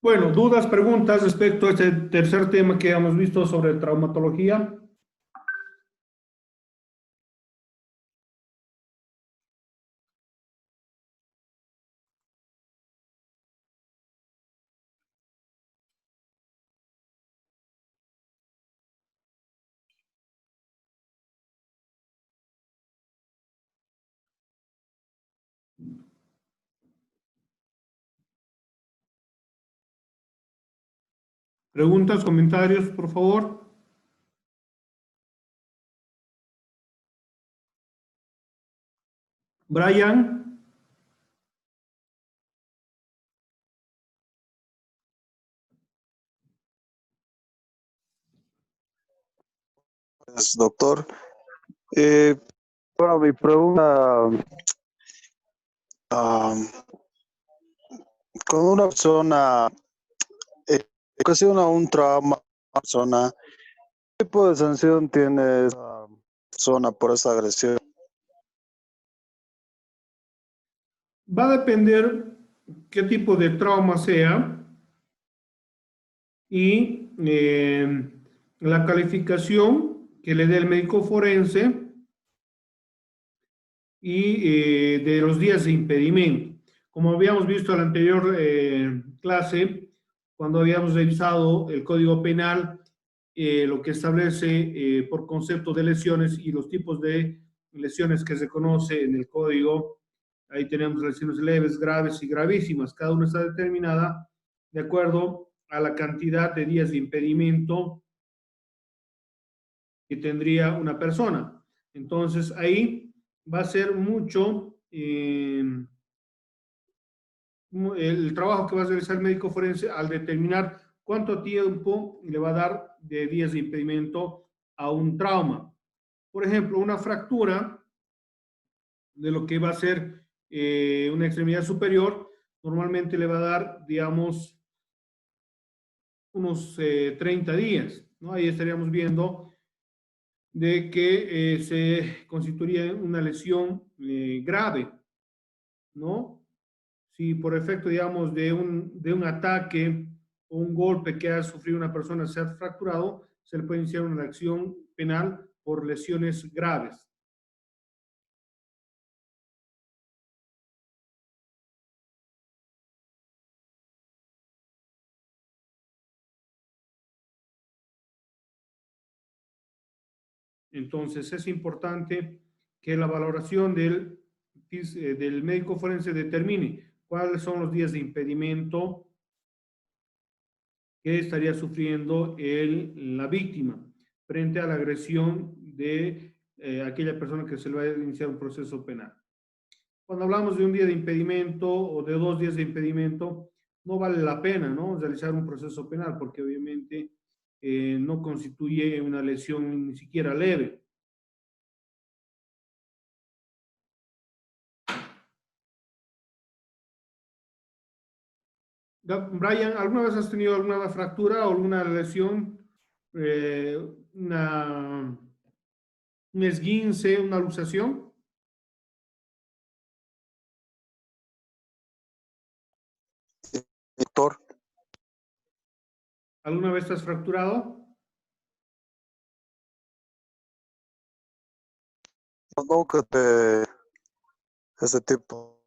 Bueno, dudas, preguntas respecto a este tercer tema que hemos visto sobre traumatología. Preguntas, comentarios, por favor. Brian. Doctor. Bueno, mi pregunta, con una persona que ocasiona un trauma, persona, ¿qué tipo de sanción tiene esa persona por esa agresión? Va a depender qué tipo de trauma sea y la calificación que le dé el médico forense y de los días de impedimento. Como habíamos visto en la anterior clase, cuando habíamos revisado el Código Penal, lo que establece por concepto de lesiones y los tipos de lesiones que se conoce en el Código. Ahí tenemos lesiones leves, graves y gravísimas. Cada una está determinada de acuerdo a la cantidad de días de impedimento que tendría una persona. Entonces, ahí va a ser mucho el trabajo que va a realizar el médico forense al determinar cuánto tiempo le va a dar de días de impedimento a un trauma. Por ejemplo, una fractura de lo que va a ser una extremidad superior, normalmente le va a dar, digamos, unos 30 días, ¿no? Ahí estaríamos viendo de que se constituiría una lesión grave, ¿no? Si por efecto, digamos, de un ataque o un golpe que ha sufrido una persona se ha fracturado, se le puede iniciar una acción penal por lesiones graves. Entonces, es importante que la valoración del médico forense determine cuáles son los días de impedimento que estaría sufriendo la víctima frente a la agresión de aquella persona que se le va a iniciar un proceso penal. Cuando hablamos de un día de impedimento o de 2 días de impedimento, no vale la pena, ¿no?, realizar un proceso penal porque obviamente no constituye una lesión ni siquiera leve. Brian, ¿alguna vez has tenido alguna fractura o alguna lesión, eh, una, un esguince, una luxación? Doctor, ¿Alguna vez te has fracturado? nunca de ese tipo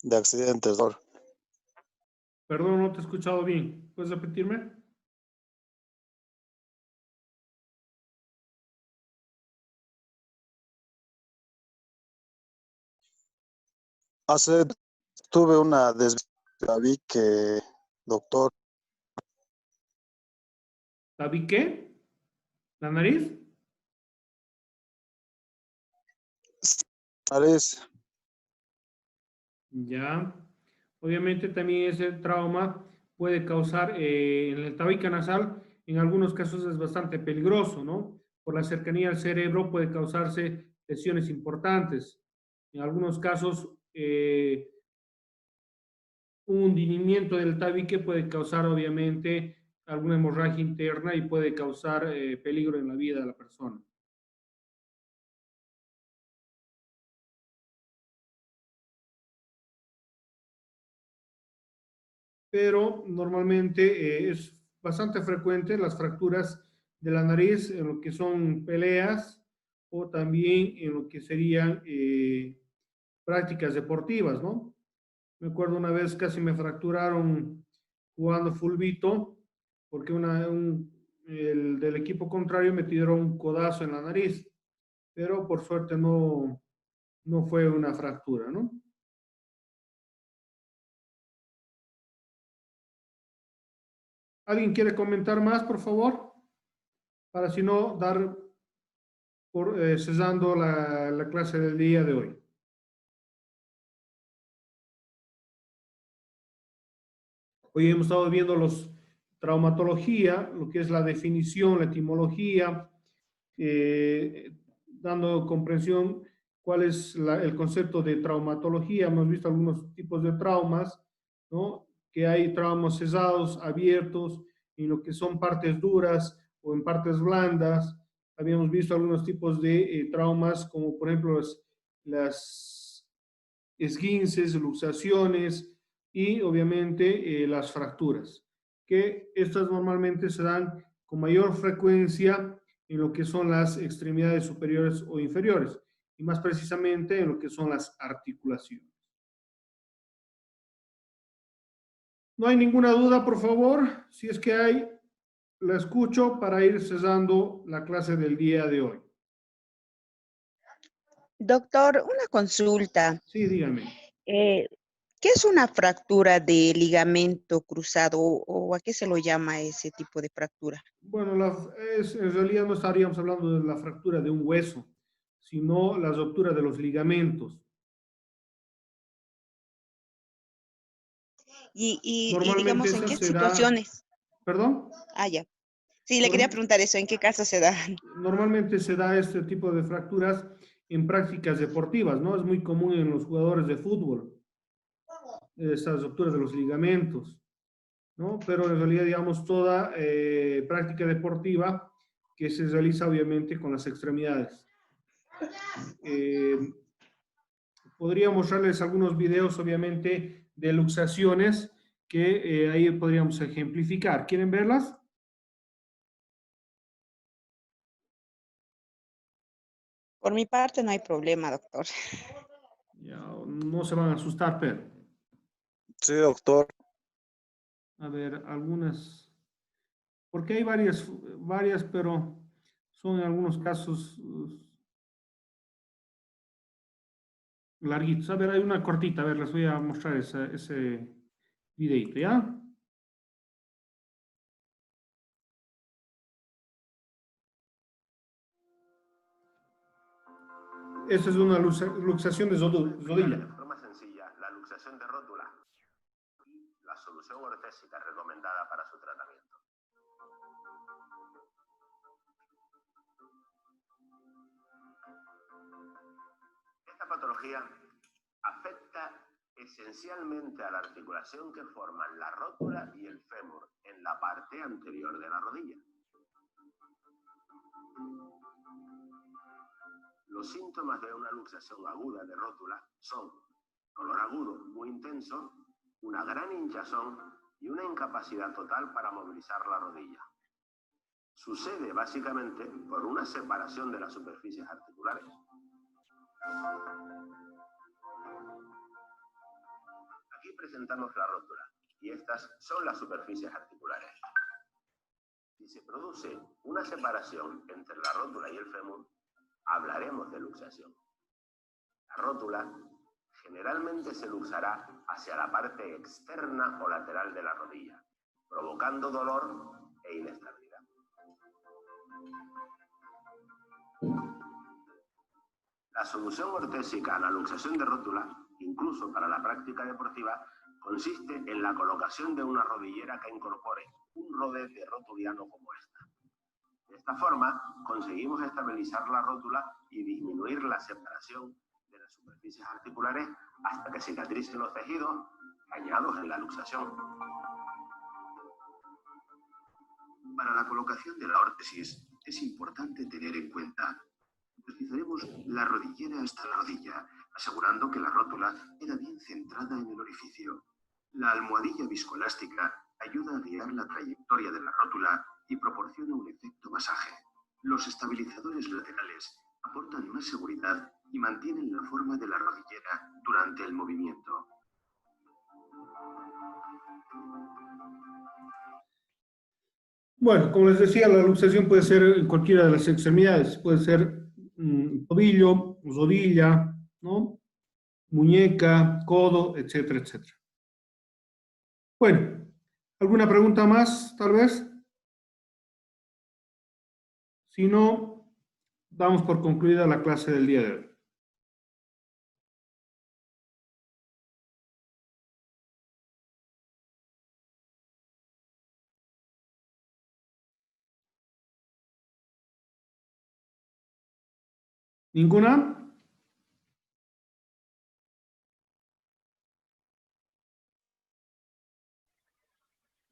de accidentes, doctor. Perdón, no te he escuchado bien. ¿Puedes repetirme? Tuve una desviación, vi que, doctor, ¿Tabique? ¿La nariz? nariz, Ya. Obviamente también ese trauma puede causar en el tabique nasal, en algunos casos es bastante peligroso, ¿no? Por la cercanía al cerebro puede causarse lesiones importantes. En algunos casos un hundimiento del tabique puede causar obviamente alguna hemorragia interna y puede causar peligro en la vida de la persona. Pero normalmente es bastante frecuente las fracturas de la nariz en lo que son peleas o también en lo que serían prácticas deportivas, ¿no? Me acuerdo una vez casi me fracturaron jugando fulbito porque el del equipo contrario me tiraron un codazo en la nariz, pero por suerte no fue una fractura, ¿no? ¿Alguien quiere comentar más, por favor? Para si no, dar por cesando la clase del día de hoy. Hoy hemos estado viendo los traumatología, lo que es la definición, la etimología, dando comprensión cuál es el concepto de traumatología. Hemos visto algunos tipos de traumas, ¿no? Que hay traumas cesados, abiertos, en lo que son partes duras o en partes blandas. Habíamos visto algunos tipos de traumas, como por ejemplo las esguinces, luxaciones y obviamente las fracturas, que estas normalmente se dan con mayor frecuencia en lo que son las extremidades superiores o inferiores, y más precisamente en lo que son las articulaciones. ¿No hay ninguna duda, por favor? Si es que hay, la escucho para ir cesando la clase del día de hoy. Doctor, una consulta. Sí, dígame. ¿Qué es una fractura de ligamento cruzado o a qué se lo llama ese tipo de fractura? Bueno, en realidad no estaríamos hablando de la fractura de un hueso, sino la ruptura de los ligamentos. Y Normalmente digamos, ¿en esa qué se da, situaciones? perdón, Ah, ya. Sí, le quería preguntar eso, ¿en qué caso se da? normalmente se da este tipo de fracturas en prácticas deportivas, ¿no? Es muy común en los jugadores de fútbol, estas rupturas de los ligamentos, ¿no? Pero en realidad, digamos, toda práctica deportiva que se realiza obviamente con las extremidades. Eh, Podría mostrarles algunos videos, obviamente, de luxaciones que ahí podríamos ejemplificar. ¿Quieren verlas? Por mi parte no hay problema, doctor. Ya, no se van a asustar, pero. Sí, doctor. A ver, algunas. Porque hay varias, pero son en algunos casos larguitos. A ver, hay una cortita. A ver, les voy a mostrar ese videito, ¿ya? Esta es una luxación de rodilla. De forma sencilla, la luxación de rótula y la solución ortésica recomendada para su tratamiento. Esta patología afecta esencialmente a la articulación que forman la rótula y el fémur en la parte anterior de la rodilla. Los síntomas de una luxación aguda de rótula son dolor agudo muy intenso, una gran hinchazón y una incapacidad total para movilizar la rodilla. Sucede básicamente por una separación de las superficies articulares. Aquí presentamos la rótula y estas son las superficies articulares. Si se produce una separación entre la rótula y el fémur, hablaremos de luxación. La rótula generalmente se luxará hacia la parte externa o lateral de la rodilla, provocando dolor e inestabilidad. La solución ortésica a la luxación de rótula, incluso para la práctica deportiva, consiste en la colocación de una rodillera que incorpore un rodete rotuliano como esta. De esta forma, conseguimos estabilizar la rótula y disminuir la separación de las superficies articulares hasta que cicatricen los tejidos dañados en la luxación. Para la colocación de la órtesis es importante tener en cuenta: deslizaremos la rodillera hasta la rodilla, asegurando que la rótula queda bien centrada en el orificio. La almohadilla viscoelástica ayuda a guiar la trayectoria de la rótula y proporciona un efecto masaje. Los estabilizadores laterales aportan más seguridad y mantienen la forma de la rodillera durante el movimiento. Bueno, como les decía, la luxación puede ser en cualquiera de las extremidades. Puede ser tobillo, rodilla, ¿no? Muñeca, codo, etcétera, etcétera. Bueno, ¿alguna pregunta más, tal vez? Si no, damos por concluida la clase del día de hoy. ¿Ninguna?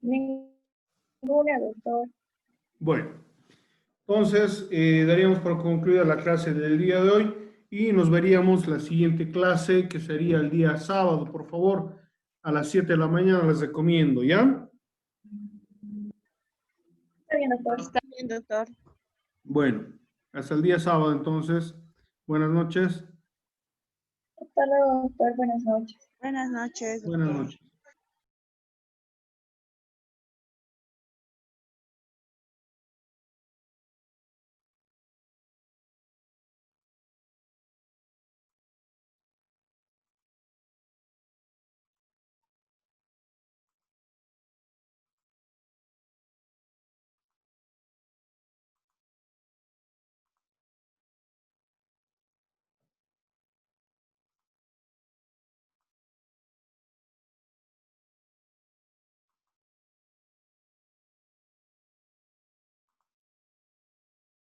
Ninguna, doctor. Bueno, entonces daríamos por concluida la clase del día de hoy y nos veríamos la siguiente clase, que sería el día sábado, por favor, a las 7 de la mañana, les recomiendo, ¿ya? Está bien, doctor. Está bien, doctor. Bueno, hasta el día sábado, entonces. Buenas noches. Hasta luego, doctor. Buenas noches. Buenas noches, Buenas doctor. noches.